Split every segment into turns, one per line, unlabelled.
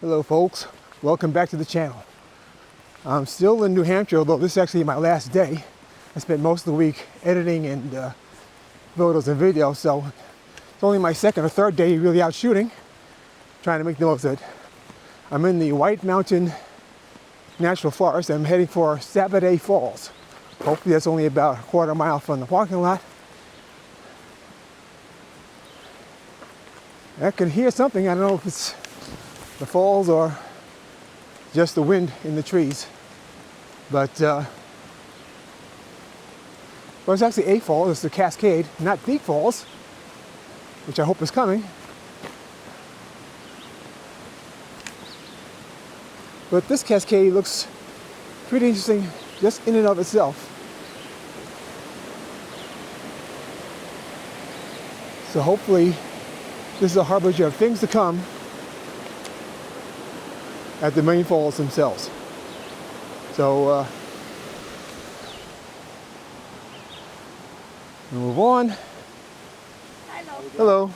Hello folks, welcome back to the channel. I'm still in New Hampshire, although this is actually my last day. I spent most of the week editing and photos and videos, so it's only my second or third day really out shooting, trying to make the most of it. I'm in the White Mountain National Forest. I'm heading for Sabbaday Falls. Hopefully that's only about a quarter mile from the parking lot. I can hear something. I don't know if it's the falls or just the wind in the trees. But well, it's actually a fall. It's the Cascade, not the falls, which I hope is coming. But this cascade looks pretty interesting just in and of itself. So hopefully this is a harbinger of things to come at the main falls themselves. So we'll move on.
Hello.
Hello.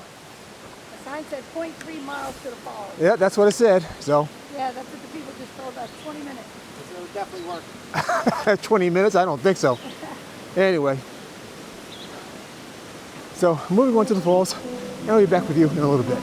The sign said 0.3 miles to the falls.
Yeah, that's what it said. So
Yeah, that's what the people just told us. 20 minutes.
So it'll definitely work.
20 minutes? I don't think so. Anyway. So moving on to the falls, and I'll be back with you in a little bit.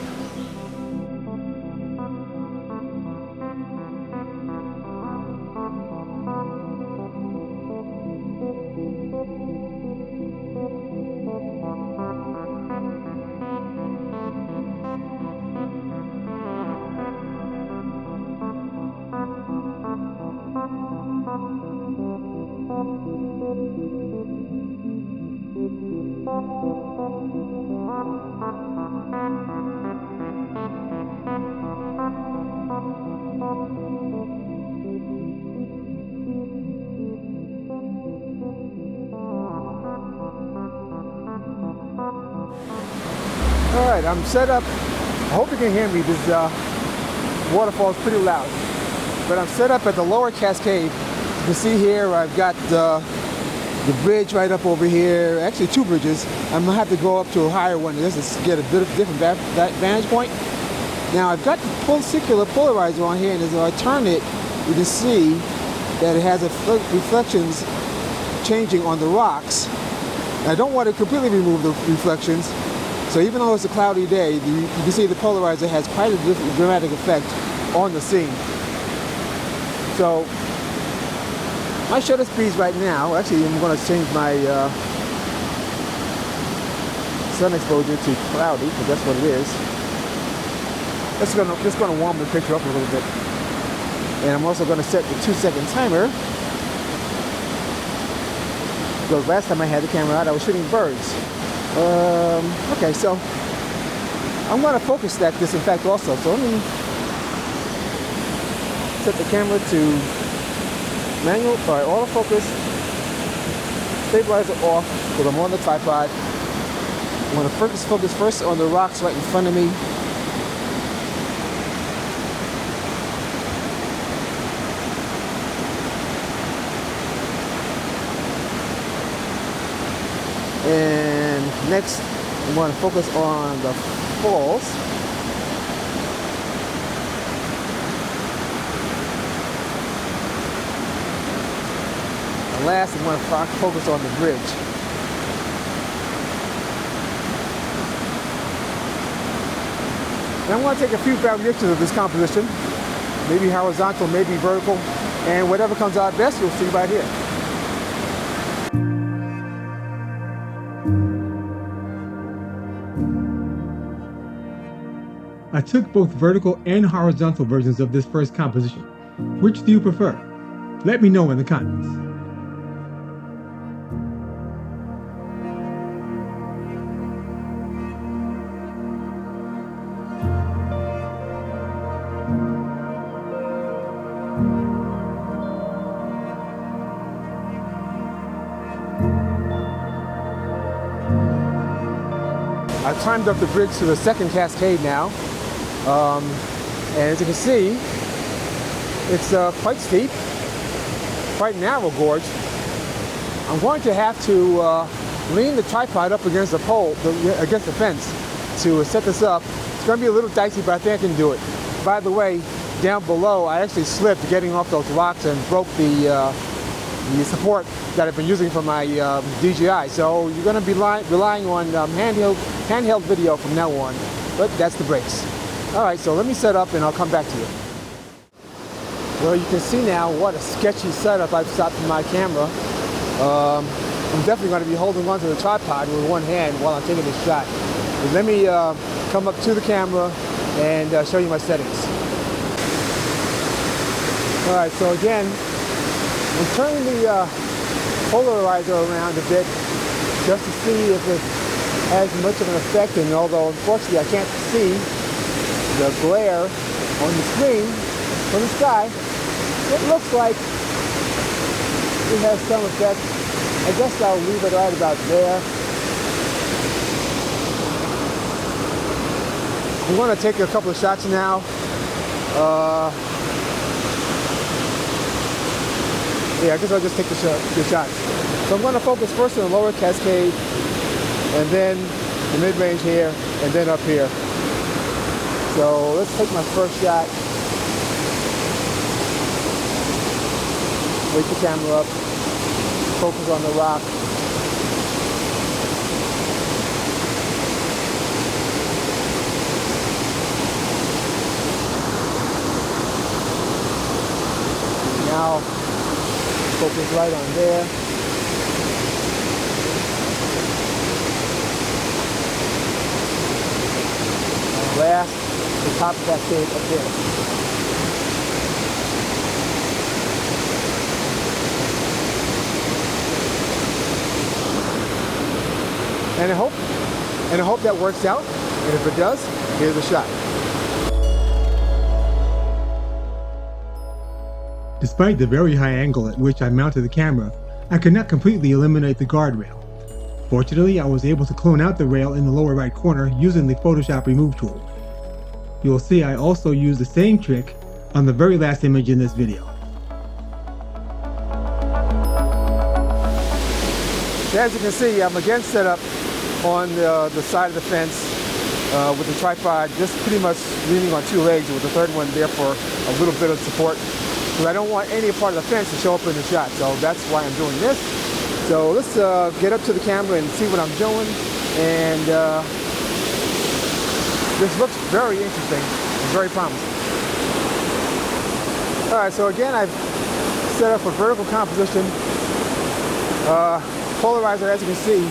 All right, I'm set up. I hope you can hear me. This waterfall is pretty loud. But I'm set up at the lower cascade. You can see here I've got the bridge right up over here. Actually, two bridges. I'm gonna have to go up to a higher one just to get a bit of different vantage point. Now I've got the circular polarizer on here, and as I turn it, you can see that it has reflections changing on the rocks. I don't want to completely remove the reflections. So even though it's a cloudy day, you can see the polarizer has quite a dramatic effect on the scene. So my shutter speeds right now, actually I'm going to change my sun exposure to cloudy, because that's what it is. Just going to warm the picture up a little bit. And I'm also going to set the 2-second timer, because last time I had the camera out I was shooting birds. Okay, so I'm going to focus stack this in fact also. So let me set the camera to manual, autofocus, stabilizer off because I'm on the tripod. I'm going to focus first on the rocks right in front of me. And next, I'm going to focus on the falls. And last, I'm going to focus on the bridge. And I'm going to take a few variations of this composition, maybe horizontal, maybe vertical, and whatever comes out best, you'll see right here. I took both vertical and horizontal versions of this first composition. Which do you prefer? Let me know in the comments. I've climbed up the bridge to the second cascade now. And as you can see, it's quite steep, quite narrow gorge. I'm going to have to lean the tripod up against the pole, against the fence to set this up. It's going to be a little dicey, but I think I can do it. By the way, down below, I actually slipped getting off those rocks and broke the support that I've been using for my DJI. So you're going to be relying on handheld video from now on, but that's the brakes. All right, so let me set up and I'll come back to you. Well, you can see now what a sketchy setup I've set for my camera. I'm definitely going to be holding onto the tripod with one hand while I'm taking this shot. But let me come up to the camera and show you my settings. All right, so again, I'm turning the polarizer around a bit just to see if it has much of an effect, and although unfortunately I can't see the glare on the screen from the sky, it looks like it has some effect. I guess I'll leave it right about there. I'm going to take a couple of shots now. Yeah, I guess I'll just take the shots. So I'm going to focus first on the lower cascade, and then the mid-range here, and then up here. So let's take my first shot. Wake the camera up. Focus on the rock. Now, focus right on there. And last, the top cascade up there. And I hope that works out. And if it does, here's a shot.
Despite the very high angle at which I mounted the camera, I could not completely eliminate the guardrail. Fortunately, I was able to clone out the rail in the lower right corner using the Photoshop Remove tool. You will see I also used the same trick on the very last image in this video.
As you can see, I'm again set up on the side of the fence with the tripod, just pretty much leaning on two legs with the third one there for a little bit of support. Because I don't want any part of the fence to show up in the shot, so that's why I'm doing this. So let's get up to the camera and see what I'm doing. And this looks very interesting and very promising. All right, so again, I've set up for vertical composition. Polarizer, as you can see,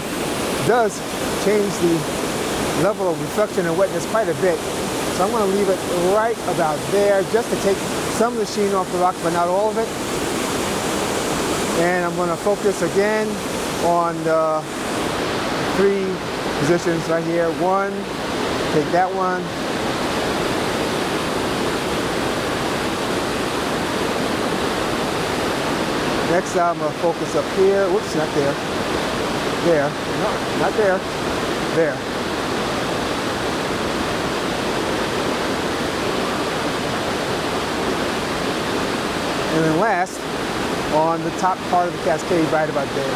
does change the level of reflection and wetness quite a bit. So I'm going to leave it right about there just to take some of the sheen off the rock, but not all of it. And I'm going to focus again on the three positions right here. One, take that one. Next, I'm going to focus up here. Whoops, not there. There. No, not there. There. And then last, on the top part of the cascade, right about there.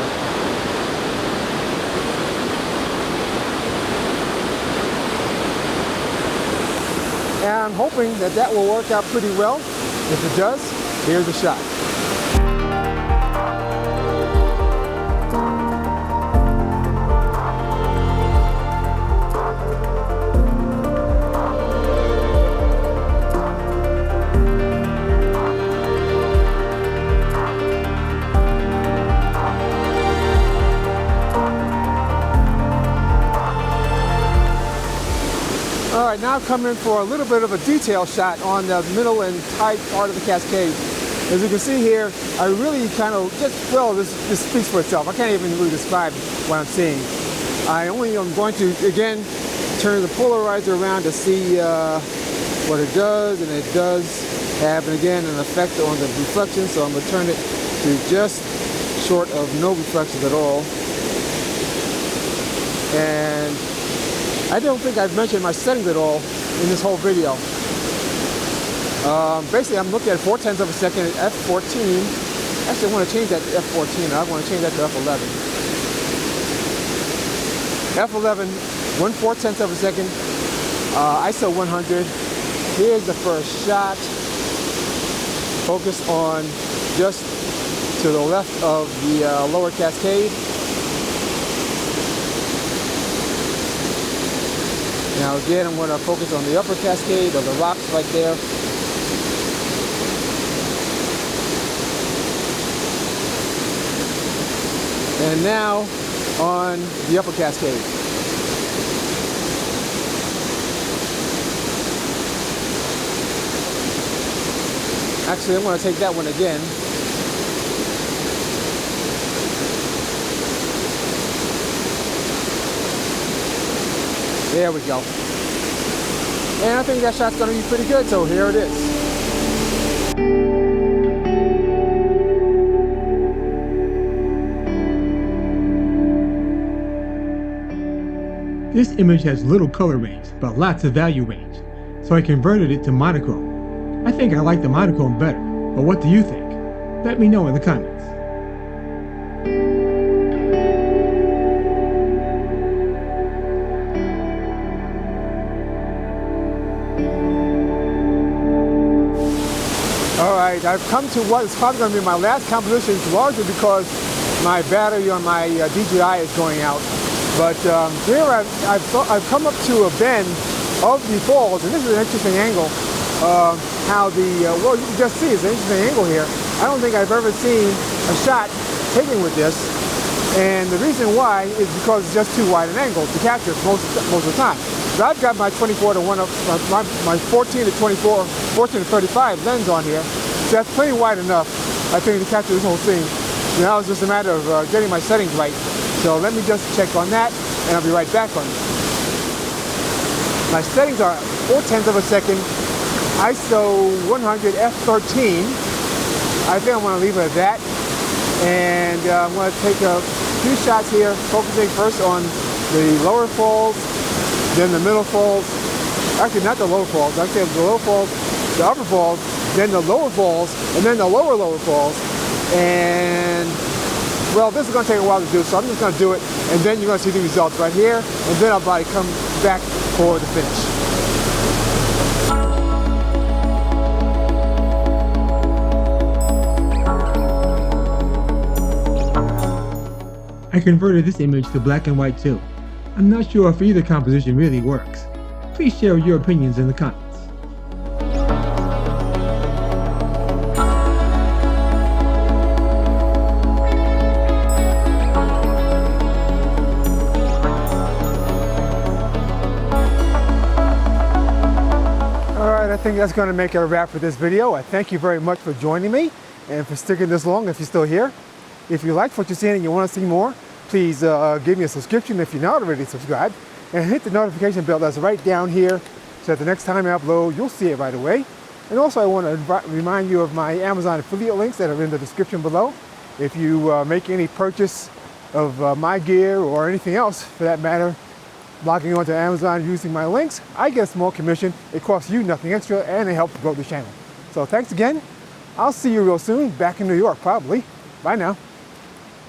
And I'm hoping that that will work out pretty well. If it does, here's a shot. All right, now come in for a little bit of a detail shot on the middle and tight part of the cascade. As you can see here, I really kind of just, well, this speaks for itself. I can't even really describe what I'm seeing. I only am going to, again, turn the polarizer around to see what it does, and it does have, again, an effect on the reflection, so I'm going to turn it to just short of no reflections at all. And I don't think I've mentioned my settings at all in this whole video. Basically, I'm looking at 0.4 of a second at f14. Actually, I want to change that to f14. I want to change that to f11. f11, 1/4 of a second, ISO 100. Here's the first shot. focus on just to the left of the lower cascade. Now again, I'm going to focus on the upper cascade, or the rocks right there. And now on the upper cascade. Actually, I'm going to take that one again. There we go. And I think that shot's going to be pretty good, so here it is.
This image has little color range, but lots of value range, so I converted it to monochrome. I think I like the monochrome better, but what do you think? Let me know in the comments.
Alright, I've come to what is probably going to be my last composition, largely because my battery on my DJI is going out. But here I've come up to a bend of the falls, and this is an interesting angle. How the, well, you can just see it's an interesting angle here. I don't think I've ever seen a shot taken with this. And the reason why is because it's just too wide an angle to capture most of the time. But I've got my 24 to 1 my 14 to 24, 14 to 35 lens on here. So that's plenty wide enough, I think, to capture this whole scene. Now it's just a matter of getting my settings right. So let me just check on that, and I'll be right back on it. My settings are 0.4 of a second, ISO 100 f13. I think I'm going to leave it at that. And I'm going to take a few shots here, focusing first on the lower falls, then the middle falls. Actually, not the lower falls. Actually, the lower falls, the upper falls, then the lower falls, and then the lower falls. And well, this is going to take a while to do, so I'm just going to do it, and then you're going to see the results right here, and then I'll probably come back for the finish.
I converted this image to black and white too. I'm not sure if either composition really works. Please share your opinions in the comments.
I think that's going to make it a wrap for this video. I thank you very much for joining me and for sticking this long if you're still here. If you liked what you're seeing and you want to see more, please give me a subscription if you're not already subscribed, and hit the notification bell that's right down here so that the next time I upload, you'll see it right away. And also I want to remind you of my Amazon affiliate links that are in the description below. If you make any purchase of my gear or anything else for that matter, logging onto Amazon using my links, I get a small commission. It costs you nothing extra, and it helps grow the channel. So thanks again. I'll see you real soon, back in New York probably. Bye now.